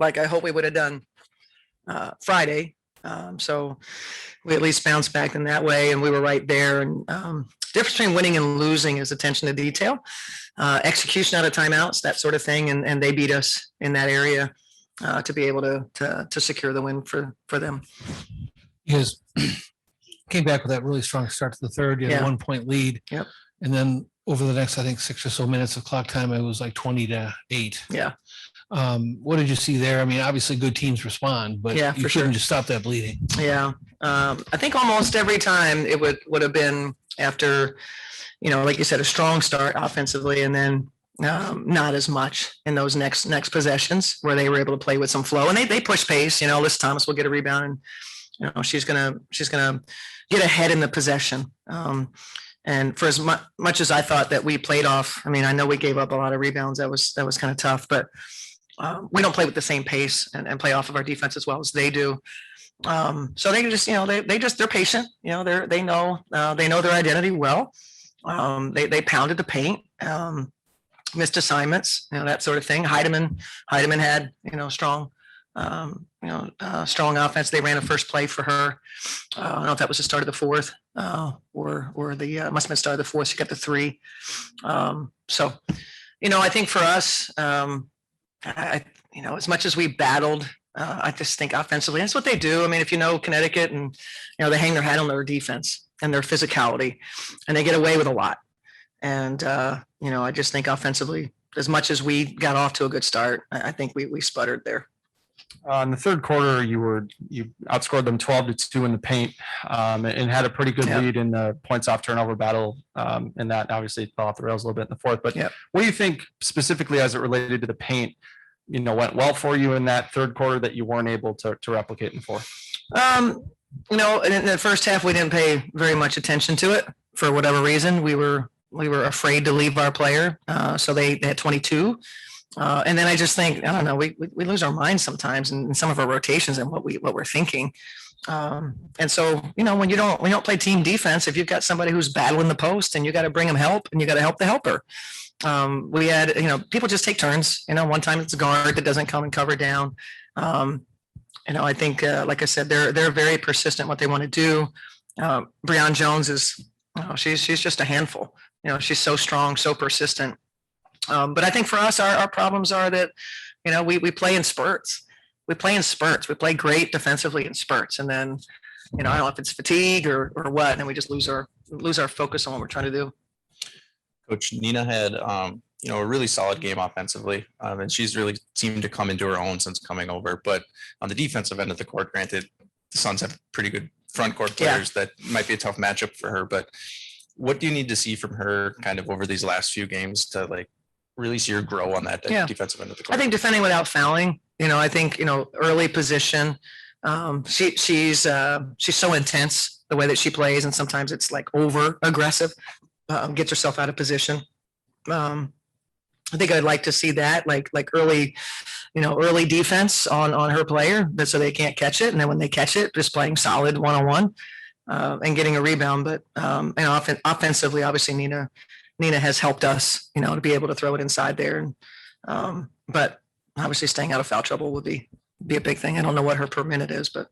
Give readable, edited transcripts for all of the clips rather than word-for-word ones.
like I hope we would have done Friday. So we at least bounced back in that way, and we were right there. And difference between winning and losing is attention to detail, execution out of timeouts, that sort of thing. And they beat us in that area to be able to secure the win for them. You guys came back with that really strong start to the third. You had a 1 point lead. Yep. And then over the next, I think, 6 or so minutes of clock time, it was like 20-8. Yeah. What did you see there? I mean, obviously good teams respond, but you couldn't just stop that bleeding. Yeah. I think almost every time it would have been after, like you said, a strong start offensively, and then not as much in those next possessions where they were able to play with some flow, and they push pace. Liz Thomas will get a rebound, and she's gonna get ahead in the possession. And for as much as I thought that we played off, I mean, I know we gave up a lot of rebounds. That was kind of tough, but we don't play with the same pace and play off of our defense as well as they do. So they just, they're patient. They know their identity well. They pounded the paint, missed assignments, that sort of thing. Heidemann had, strong offense. They ran a first play for her. I don't know if that was the start of the fourth, or the must have been start of the fourth. She got the 3. So, I think for us, as much as we battled, I just think offensively, that's what they do. I mean, if you know Connecticut, and they hang their hat on their defense and their physicality, and they get away with a lot. And I just think offensively, as much as we got off to a good start, I think we sputtered there. In the third quarter, you outscored them 12-2 in the paint, and had a pretty good lead in the points off turnover battle. And that obviously fell off the rails a little bit in the fourth. But what do you think specifically as it related to the paint, went well for you in that third quarter that you weren't able to replicate in the fourth? In the first half, we didn't pay very much attention to it for whatever reason. We were afraid to leave our player, so they had 22. And then I just think, I don't know, we lose our minds sometimes in some of our rotations and what we're thinking. And so, when you don't play team defense, if you've got somebody who's battling the post, and you got to bring them help, and you got to help the helper. We had, people just take turns. One time it's a guard that doesn't come and cover down. I think, like I said, they're very persistent in what they want to do. Breon Jones is, she's just a handful. She's so strong, so persistent. But I think for us, our problems are that, we play in spurts. We play great defensively in spurts. And then, I don't know if it's fatigue or what, and then we just lose our focus on what we're trying to do. Coach, Nina had, a really solid game offensively, and she's really seemed to come into her own since coming over. But on the defensive end of the court, granted, the Suns have pretty good front court players that might be a tough matchup for her. But what do you need to see from her kind of over these last few games to really see her grow on that defensive end of the court? I think defending without fouling, I think, early position. She's so intense the way that she plays, and sometimes it's over aggressive, gets herself out of position. I think I'd like to see that like early defense on her player, so they can't catch it. And then when they catch it, just playing solid one-on-one, and getting a rebound. But, and offensively, obviously Nina has helped us, to be able to throw it inside there. And, but obviously staying out of foul trouble would be a big thing. I don't know what her per minute is, but.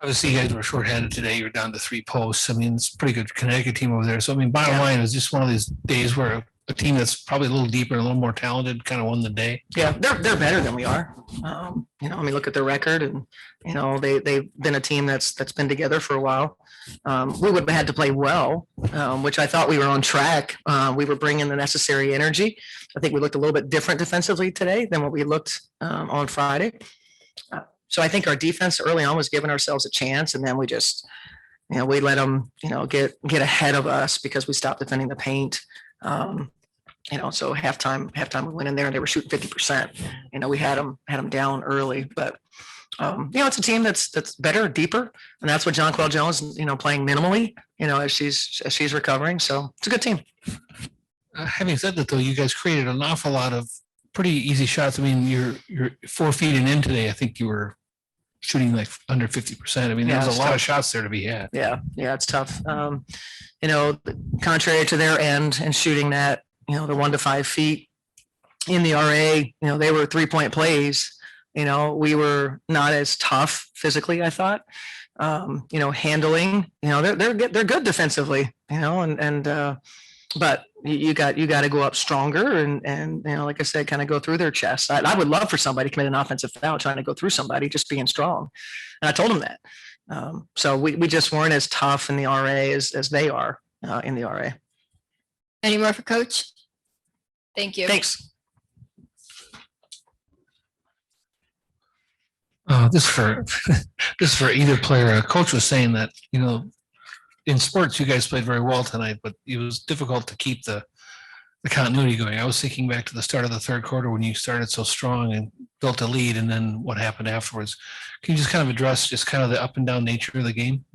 Obviously, you guys were shorthanded today. You're down to 3 posts. I mean, it's a pretty good Connecticut team over there. So, I mean, bottom line is just one of these days where a team that's probably a little deeper, a little more talented, kind of won the day. Yeah, they're better than we are. Look at their record, and they've been a team that's been together for a while. We would have had to play well, which I thought we were on track. We were bringing the necessary energy. I think we looked a little bit different defensively today than what we looked on Friday. So I think our defense early on was giving ourselves a chance, and then we just, we let them, get ahead of us because we stopped defending the paint. So halftime we went in there and they were shooting 50%. We had them down early, but it's a team that's better, deeper, and that's what Jonquel Jones, playing minimally, as she's recovering. So it's a good team. Having said that, though, you guys created an awful lot of pretty easy shots. I mean, you're 4 feet and in today. I think you were shooting under 50%. I mean, there's a lot of shots there to be had. Yeah, it's tough. Contrary to their end and shooting that, the 1 to 5 feet. In the RA, they were 3-point plays. We were not as tough physically, I thought. Handling, they're good defensively, but you got to go up stronger and like I said, kind of go through their chest. I would love for somebody to commit an offensive foul trying to go through somebody, just being strong. And I told them that. So we just weren't as tough in the RA as they are in the RA. Any more for Coach? Thank you. Thanks. This for either player. Coach was saying that, in sports, you guys played very well tonight, but it was difficult to keep the continuity going. I was thinking back to the start of the third quarter when you started so strong and built a lead, and then what happened afterwards. Can you just kind of address just kind of the up and down nature of the game?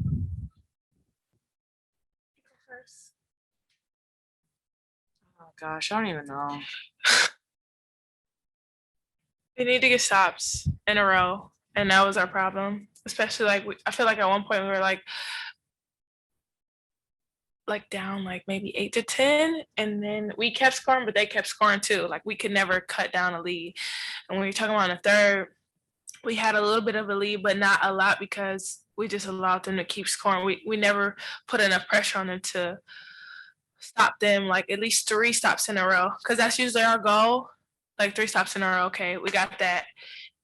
Oh gosh, I don't even know. We need to get stops in a row, and that was our problem. Especially I feel like at one point we were like down maybe 8 to 10, and then we kept scoring, but they kept scoring too. We could never cut down a lead. And when you're talking about the third, we had a little bit of a lead, but not a lot because we just allowed them to keep scoring. We never put enough pressure on them to stop them at least 3 stops in a row, because that's usually our goal. 3 stops in a row. Okay, we got that.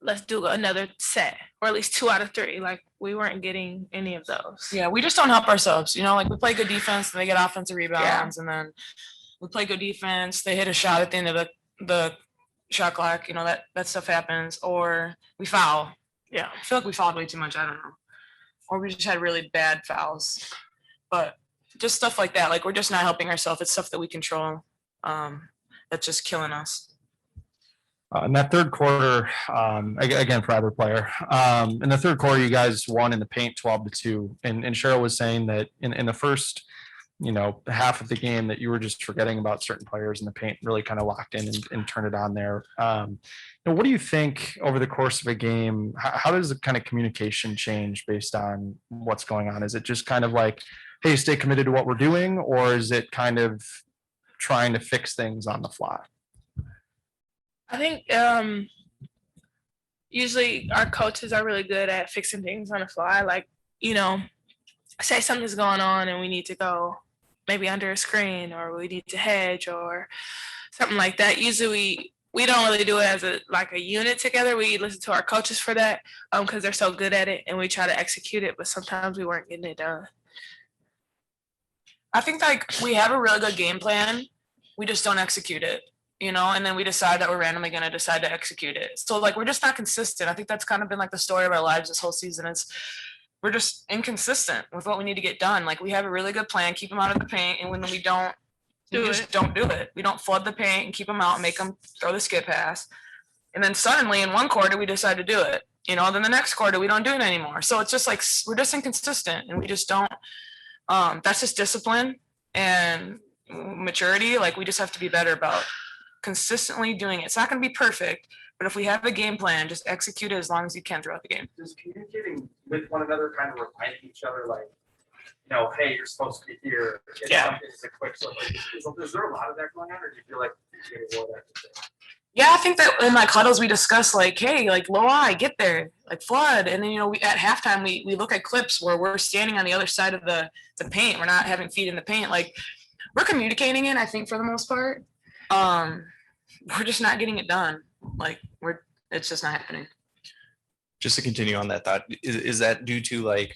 Let's do another set, or at least 2 out of 3. We weren't getting any of those. Yeah, we just don't help ourselves. We play good defense and they get offensive rebounds, and then we play good defense. They hit a shot at the end of the shot clock. That stuff happens, or we foul. Yeah, I feel like we fouled way too much. I don't know, or we just had really bad fouls. But just stuff like that. We're just not helping ourselves. It's stuff that we control. That's just killing us. In that third quarter, again for either player, in the third quarter, you guys won in the paint 12-2, and Cheryl was saying that in the first, half of the game that you were just forgetting about certain players in the paint, really kind of locked in and turned it on there. What do you think over the course of a game? How does the kind of communication change based on what's going on? Is it just kind of hey, stay committed to what we're doing, or is it kind of trying to fix things on the fly? I think usually our coaches are really good at fixing things on the fly. Say something's going on and we need to go maybe under a screen, or we need to hedge or something like that. Usually we don't really do it as a unit together. We listen to our coaches for that because they're so good at it, and we try to execute it, but sometimes we weren't getting it done. I think we have a really good game plan. We just don't execute it. And then we decide that we're randomly going to decide to execute it. So we're just not consistent. I think that's kind of been the story of our lives this whole season is we're just inconsistent with what we need to get done. We have a really good plan, keep them out of the paint. And when we don't, we just don't do it. We don't flood the paint and keep them out and make them throw the skip pass. And then suddenly in one quarter, we decide to do it, then the next quarter, we don't do it anymore. So it's just we're just inconsistent, and we just don't, that's just discipline and maturity. We just have to be better about consistently doing it. It's not going to be perfect, but if we have a game plan, just execute it as long as you can throughout the game. Does communicating with one another kind of remind each other, hey, you're supposed to be here? Yeah. It's a quick look. Is there a lot of that going on, or do you feel like you're getting more of that? Yeah, I think that in huddles we discuss hey, low eye, get there, flood, and then we at halftime we look at clips where we're standing on the other side of the paint. We're not having feet in the paint. We're communicating it, I think, for the most part. We're just not getting it done. It's just not happening. Just to continue on that thought, is that due to I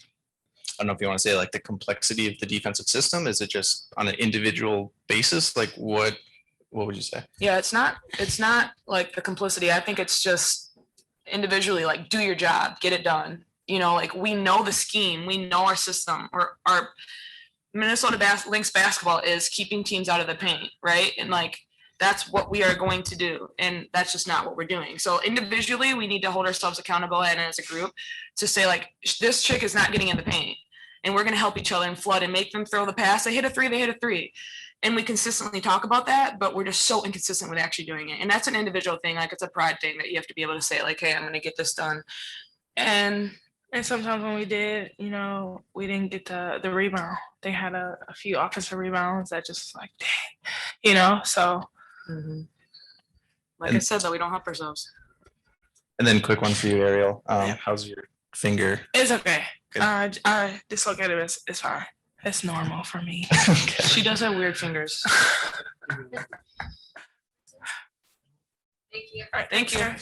don't know if you want to say the complexity of the defensive system? Is it just on an individual basis? What would you say? Yeah, it's not the complicity. I think it's just individually, do your job, get it done. We know the scheme, we know our system, or our Minnesota Lynx basketball is keeping teams out of the paint, right? And that's what we are going to do, and that's just not what we're doing. So individually, we need to hold ourselves accountable, and as a group, to say this chick is not getting in the paint, and we're going to help each other and flood and make them throw the pass. They hit a three, and we consistently talk about that, but we're just so inconsistent with actually doing it. And that's an individual thing. It's a pride thing that you have to be able to say hey, I'm going to get this done, and And sometimes when we did, you know, we didn't get the rebound. They had a few offensive rebounds that just like, dang, you know, so. Like I said, though, we don't help ourselves. And then quick one for you, Ariel. How's your finger? It's okay. Good. I dislocated it. It's fine. It's normal for me. She does have weird fingers. Thank you. All right, Thank you. sir.